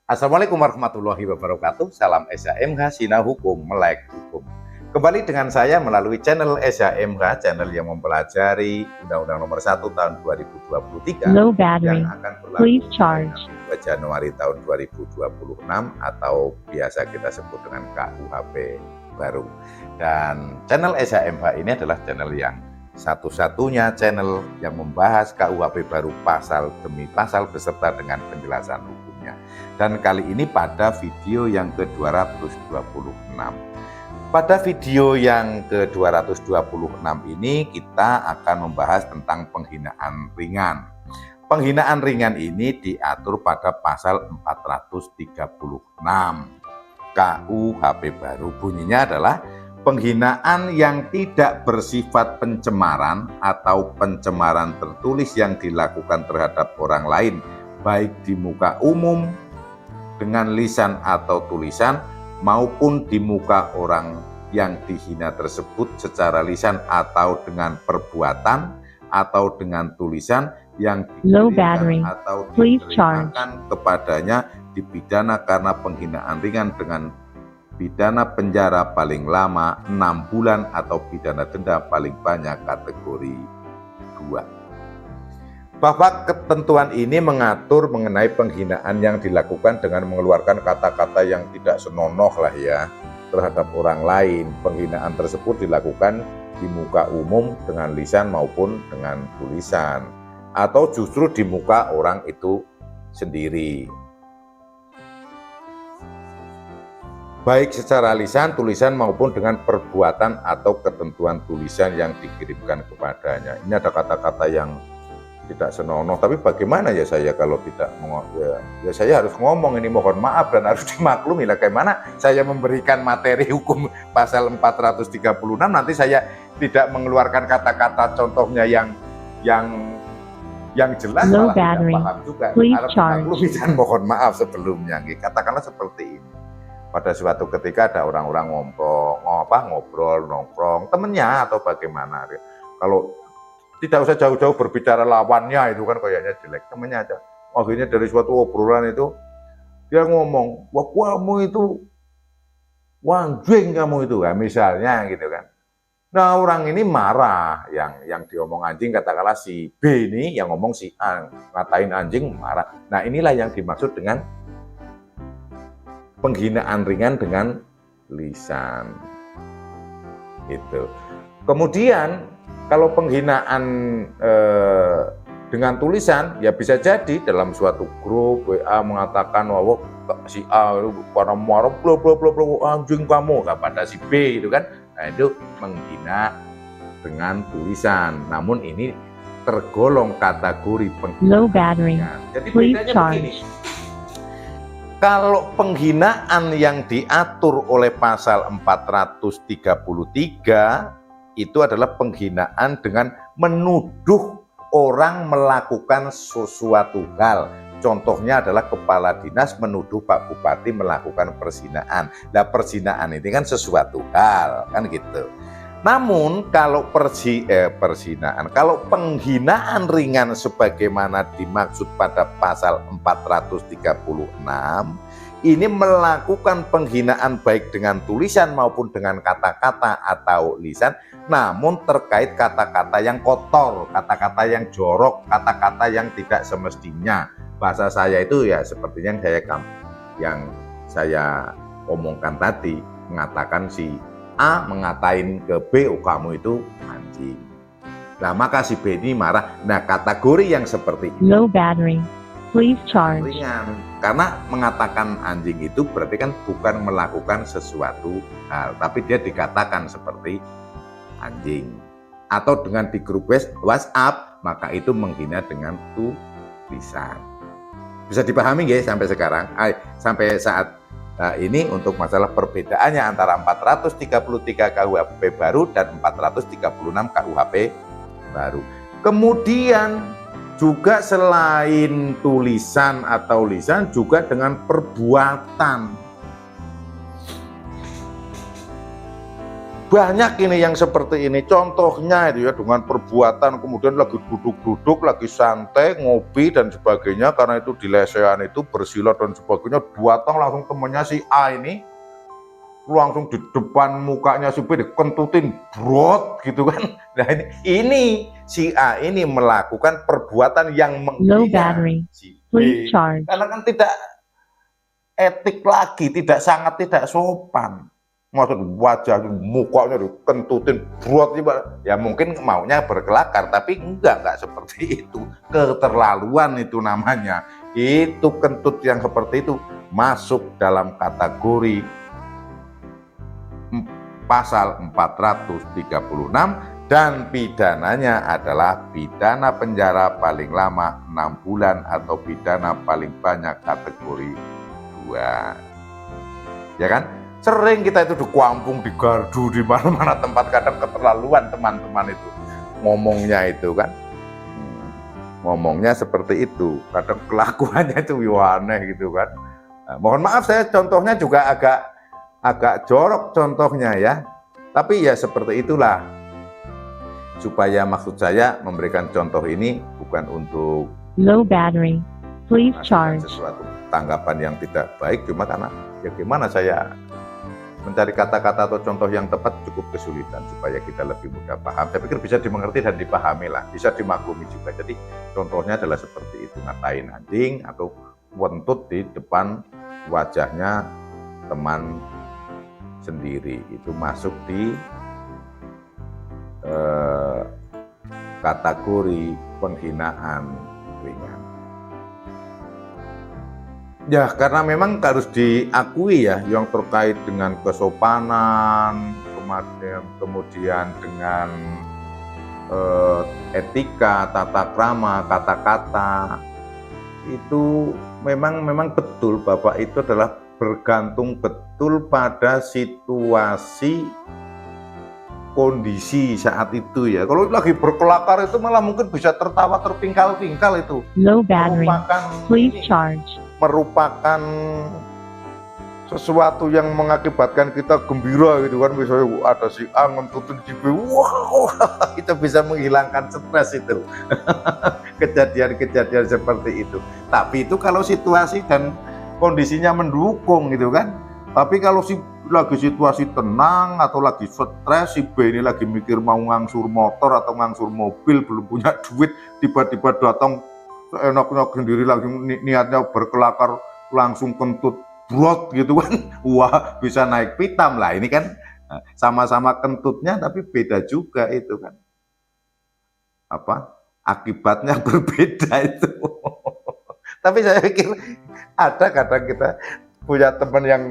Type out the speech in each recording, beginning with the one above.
Assalamualaikum warahmatullahi wabarakatuh. Salam SHMH Sina Hukum Melek Hukum. Kembali dengan saya melalui channel SHMH, channel yang mempelajari Undang-Undang Nomor 1 Tahun 2023 Low battery. yang akan berlaku Please charge. 2 Januari tahun 2026 atau biasa kita sebut dengan KUHP baru. Dan channel SHMH ini adalah channel yang satu-satunya channel yang membahas KUHP baru pasal demi pasal beserta dengan penjelasan hukumnya. Dan kali ini pada video yang ke-226. Pada video yang ke-226 ini kita akan membahas tentang penghinaan ringan. Penghinaan ringan ini diatur pada pasal 436 KUHP baru. Bunyinya adalah penghinaan yang tidak bersifat pencemaran atau pencemaran tertulis yang dilakukan terhadap orang lain, baik di muka umum dengan lisan atau tulisan maupun di muka orang yang dihina tersebut secara lisan atau dengan perbuatan atau dengan tulisan yang diberikan atau diberikan kepadanya dipidana karena penghinaan ringan dengan pidana penjara paling lama 6 bulan atau pidana denda paling banyak kategori 2. Bahwa ketentuan ini mengatur mengenai penghinaan yang dilakukan dengan mengeluarkan kata-kata yang tidak senonoh lah ya terhadap orang lain. Penghinaan tersebut dilakukan di muka umum dengan lisan maupun dengan tulisan atau justru di muka orang itu sendiri. Baik secara lisan, tulisan maupun dengan perbuatan atau ketentuan tulisan yang dikirimkan kepadanya. Ini ada kata-kata yang tidak senonoh, tapi bagaimana ya saya kalau tidak ya saya harus ngomong ini, mohon maaf dan harus dimaklumi lah. Bagaimana saya memberikan materi hukum pasal 436 nanti saya tidak mengeluarkan kata-kata contohnya yang jelas malah tidak paham juga. Harus dimaklumi dan mohon maaf sebelumnya. Katakanlah seperti ini. Pada suatu ketika ada orang-orang ngobrol, nongkrong, temennya atau bagaimana. Kalau tidak usah jauh-jauh berbicara lawannya, itu kan kayaknya jelek, temennya aja. Akhirnya dari suatu obrolan itu, dia ngomong, wah kamu itu, wanjing kamu itu, kan, misalnya gitu kan. Nah orang ini marah, yang diomong anjing katakanlah si B ini, yang ngomong si A, ngatain anjing marah. Nah inilah yang dimaksud dengan penghinaan ringan dengan lisan. Gitu. Kemudian kalau penghinaan dengan tulisan, ya bisa jadi dalam suatu grup WA mengatakan bahwa si A itu pada marah, anjing kamu, pada si B itu kan. Nah itu menghina dengan tulisan. Namun ini tergolong kategori penghinaan. Jadi bedanya begini. Kalau penghinaan yang diatur oleh pasal 433 itu adalah penghinaan dengan menuduh orang melakukan sesuatu hal. Contohnya adalah kepala dinas menuduh Pak Bupati melakukan perzinaan. Nah, perzinaan ini kan sesuatu hal, kan gitu. Namun kalau perzinaan, kalau penghinaan ringan sebagaimana dimaksud pada pasal 436, ini melakukan penghinaan baik dengan tulisan maupun dengan kata-kata atau lisan, namun terkait kata-kata yang kotor, kata-kata yang jorok, kata-kata yang tidak semestinya. Bahasa saya itu ya seperti yang saya omongkan tadi, mengatakan si A mengatain ke B, oh kamu itu anjing. Nah maka si B ini marah. Nah kategori yang seperti ini low battery, please charge. Ringan, karena mengatakan anjing itu berarti kan bukan melakukan sesuatu hal, tapi dia dikatakan seperti anjing. Atau dengan di grup WhatsApp, maka itu menghina dengan tulisan. Bisa dipahami nggak sampai sekarang? Sampai saat ini untuk masalah perbedaannya antara 433 KUHP baru dan 436 KUHP baru. Kemudian juga selain tulisan atau lisan juga dengan perbuatan. banyak ini yang seperti ini. Contohnya itu ya, dengan perbuatan kemudian lagi duduk-duduk, lagi santai, ngopi dan sebagainya, karena itu di lesehan itu bersilat dan sebagainya, datang langsung temennya si A ini, langsung di depan mukanya si B dikentutin, brot gitu kan. Nah ini si A ini melakukan perbuatan yang Low menghina battery. si B. Please charge. Karena kan tidak etik lagi, sangat tidak sopan. Maksud wajah mukanya dikentutin brot, ya mungkin maunya berkelakar, tapi enggak seperti itu. Keterlaluan itu namanya. Itu kentut yang seperti itu masuk dalam kategori pasal 436 dan pidananya adalah pidana penjara paling lama 6 bulan atau pidana paling banyak kategori 2. Ya kan? Sering kita itu dikuampung, digardu di mana-mana tempat, kadang keterlaluan teman-teman itu ngomongnya itu kan. Ngomongnya seperti itu, kadang kelakuannya itu aneh gitu kan. Nah, mohon maaf saya contohnya juga agak jorok contohnya ya. Tapi ya seperti itulah. Supaya maksud saya memberikan contoh ini bukan untuk Low battery. Please charge. sesuatu tanggapan yang tidak baik, cuma karena ya gimana saya mencari kata-kata atau contoh yang tepat cukup kesulitan supaya kita lebih mudah paham. Saya pikir bisa dimengerti dan dipahami lah, bisa dimaklumi juga. Jadi contohnya adalah seperti itu, ngatain anjing atau wentut di depan wajahnya teman sendiri, itu masuk di kategori penghinaan ringan. Ya, karena memang harus diakui ya, yang terkait dengan kesopanan, kemudian dengan etika, tata krama, kata-kata, itu memang betul Bapak itu adalah bergantung betul pada situasi kondisi saat itu ya. Kalau lagi berkelakar itu malah mungkin bisa tertawa terpingkal-pingkal itu. Low battery. Please charge. Merupakan sesuatu yang mengakibatkan kita gembira gitu kan, misalnya ada si A ngentutin si B, wah itu bisa menghilangkan stres itu. Kejadian-kejadian seperti itu. Tapi itu kalau situasi dan kondisinya mendukung gitu kan. Tapi kalau lagi situasi tenang atau lagi stres, si B ini lagi mikir mau ngangsur motor atau ngangsur mobil, belum punya duit, tiba-tiba datang seenaknya sendiri lagi niatnya berkelakar, langsung kentut brot gitu kan. Wah, bisa naik pitam lah. Ini kan sama-sama kentutnya tapi beda juga itu kan. Apa? Akibatnya berbeda itu. Tapi saya pikir ada kadang kita punya teman yang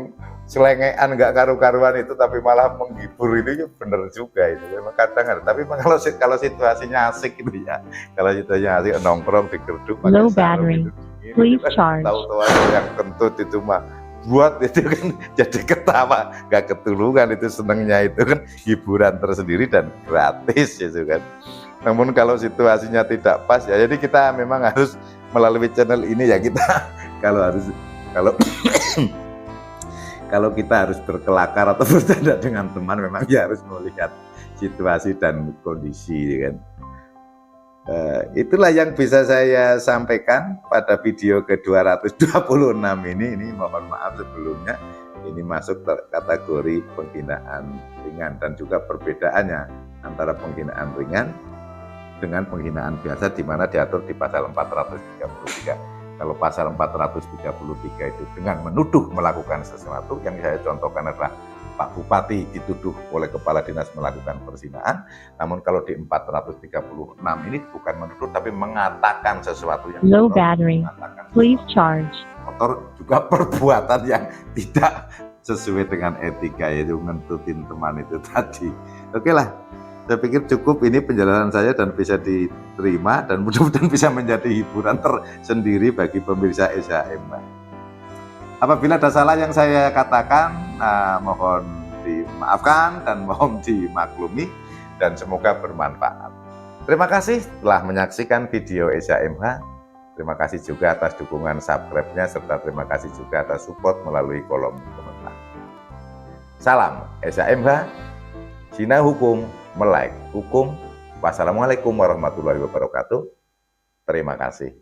selengean nggak karu-karuan itu tapi malah menghibur, itu ya bener juga itu memang kadang ada. Tapi kalau situasinya asik gitu ya, kalau situasinya asik nongkrong di gerduk Low battery. Please charge. Tahu-tahu yang kentut itu mah buat itu kan jadi ketawa, nggak ketulungan, itu senengnya itu kan hiburan tersendiri dan gratis itu kan. Namun kalau situasinya tidak pas ya, jadi kita memang harus melalui channel ini ya, kita kalau kita harus berkelakar atau bercanda dengan teman, memang ya harus melihat situasi dan kondisi kan. Itulah yang bisa saya sampaikan pada video ke-226 ini mohon maaf sebelumnya, ini masuk kategori penghinaan ringan dan juga perbedaannya antara penghinaan ringan dengan penghinaan biasa, di mana diatur di pasal 433. Kalau pasal 433 itu dengan menuduh melakukan sesuatu, yang saya contohkan adalah Pak Bupati dituduh oleh Kepala Dinas melakukan perzinahan. Namun kalau di 436 ini bukan menuduh tapi mengatakan sesuatu yang low battery. Please charge. Motor juga perbuatan yang tidak sesuai dengan etika, yaitu ngentutin teman itu tadi. Oke lah. Saya pikir cukup ini penjelasan saya dan bisa diterima dan mudah-mudahan bisa menjadi hiburan tersendiri bagi pemirsa SHM. Apabila ada salah yang saya katakan, mohon dimaafkan dan mohon dimaklumi dan semoga bermanfaat. Terima kasih telah menyaksikan video SHMH. Terima kasih juga atas dukungan subscribe-nya serta terima kasih juga atas support melalui kolom komentar. Salam SHMH. Zina hukum, melek hukum. Wassalamualaikum warahmatullahi wabarakatuh. Terima kasih.